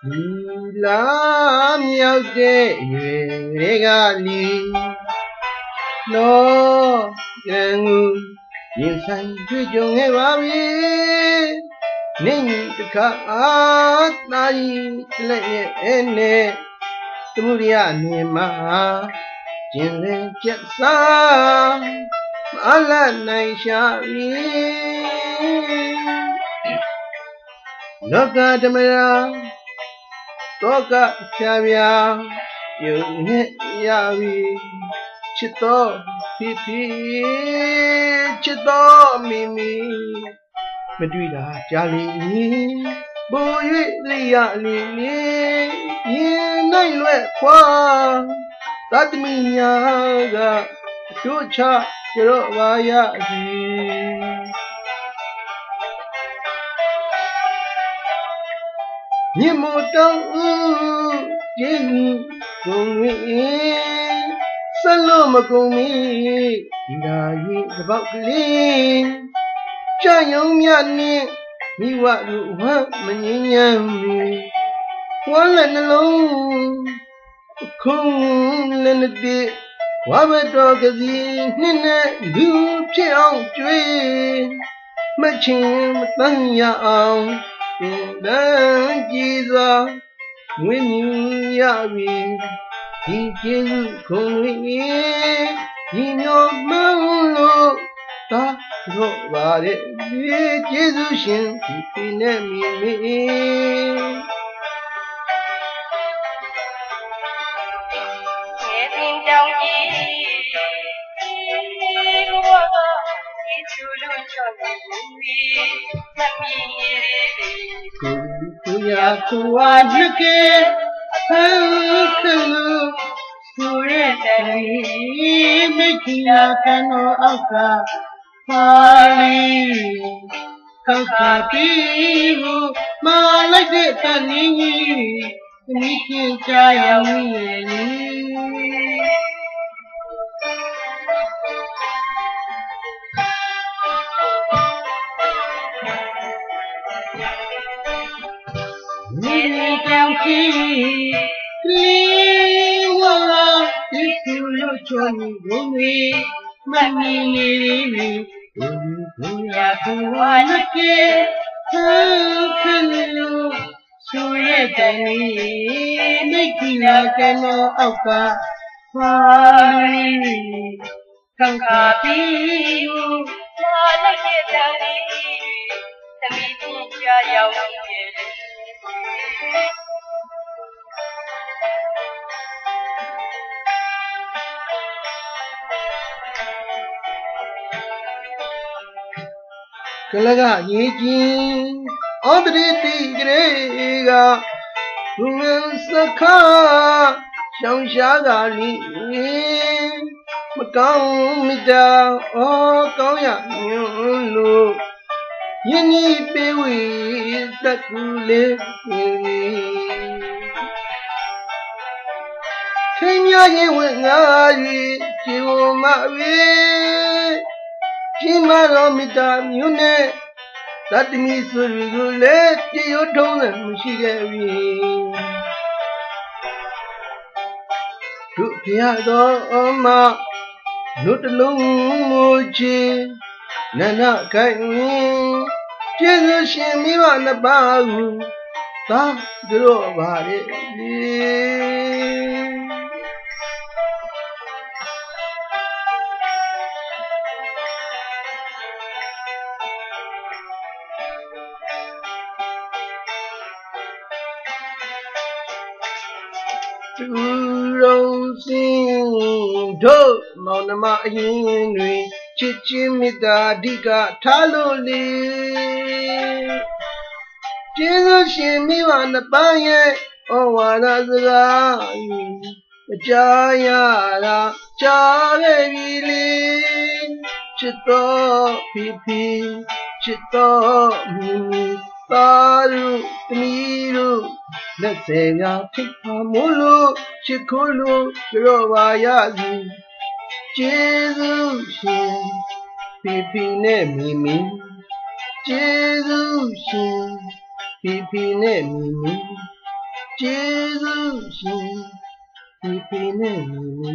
လာမြောက်တဲ့ရွယ်တွေကလီလောကံကိုရင်ဆိုင်တွေ့ကြုံခဲ့ပါပြီနေကြီးတခါသားကြီးလက်ရဲ့နဲ့သမုဒိယနေမှာကျင်လေကျက်စားမလတ်နိုင်ရှာပြီလောကဓမ္မရာတောကဖြာဖြာယုံနဲ့ရပြီချစ်တော်ဖြစ်ချစ်တော်မိမိမတွေ့တာကြာလေဘိုး၍လျာလီရင်နိုင်လွဲ့ခွာသတ္တမိညာကတို့ချကြောပါရစီမြင့်မို့တောင်းကျေးဇူးကုန်၍ဆက်လို့မကုန်မီဒီသာရင်သဘောက်ကလေးကြာယုံမြနှင့်မိဝတို့ဝမ်းမငြင်းညမ်းမီဝမ်းလက်နှလုံးခုံလည်းနဲ့တည်းဝါဘတော်ကစီနှစ်နဲ့လူဖြစ်အောင်ကြွေးမချင်မတန်းရအောင်ပင်ပန်းကြည်စွာဝင်းမြူရပြီဒီကျေးဇူးခုံ၍ညီညွတ်မှန်းလို့သာတော့ပါတဲ့ဒီကျေးဇူးရှင်ဒီနဲ့မိမိကိုရာကိုဝါနကေဟန်ကလူဆိုရတဲ့မိခိယာကနောအောက်ကပါလီခောက်ခါပြီးဘူးမလိုက်တဲ့တန်ကြီးမိခင်ကြရောက်ရဲ့လေမြေတောင်ကြီးလီဝါဒီသူလို့ချွန်ကုန်ပြီမမီလေးကိုရာကိုဝါနကေဟန်ကလူဆိုရတဲ့မိခိလာကနောအောက်ကပါလီခံခါပြီးမာလိုက်တဲ့တန်လေးသမီးချင်းကြရောက်ရဲ့ကလကရေးချင်းဩတရိတိကလေးကဘုံစခါရှောင်းရှားကလိမကောင်းမိတာဩကောင်းရညွန်းလို့ယင်းဤပေဝေတကူလေးခိညာရင်ဝငါရီជីဝမဝေဒီမှာတော့မိသားမျိုးနဲ့သတ္တမီဆိုရီကိုလည်းပြေရထုံးလည်းမရှိခဲ့ပြီတို့ဖျားတော်မတို့တလုံးမူချေနန္ဒခိုင်ကျေးဇူးရှင်မိဘနှစ်ပါးကိုသာတို့ပါလေသူတော်စင်တို့မောင်နှမအရင်တွေချစ်ချင်းမေတ္တာအဓိကထားလို့လေကျေးဇူးရှင်မိဘနှစ်ပါးရဲ့ဩဝါဒစကားအကြားရတာကြားခဲ့ပြီလေချစ်တော်ဖိချစ်တော်မီပါရုတမီတို့လက်စေရာဖိပါမို့လို့ချစ်ခိုးလို့ကြောပါရစီကျေးဇူးရှင်ဖိနဲ့မီမီကျေးဇူးရှင်ဖိနဲ့မီမီ ကျေးဇူးရှင်ဒီဖေနဲ့ညီ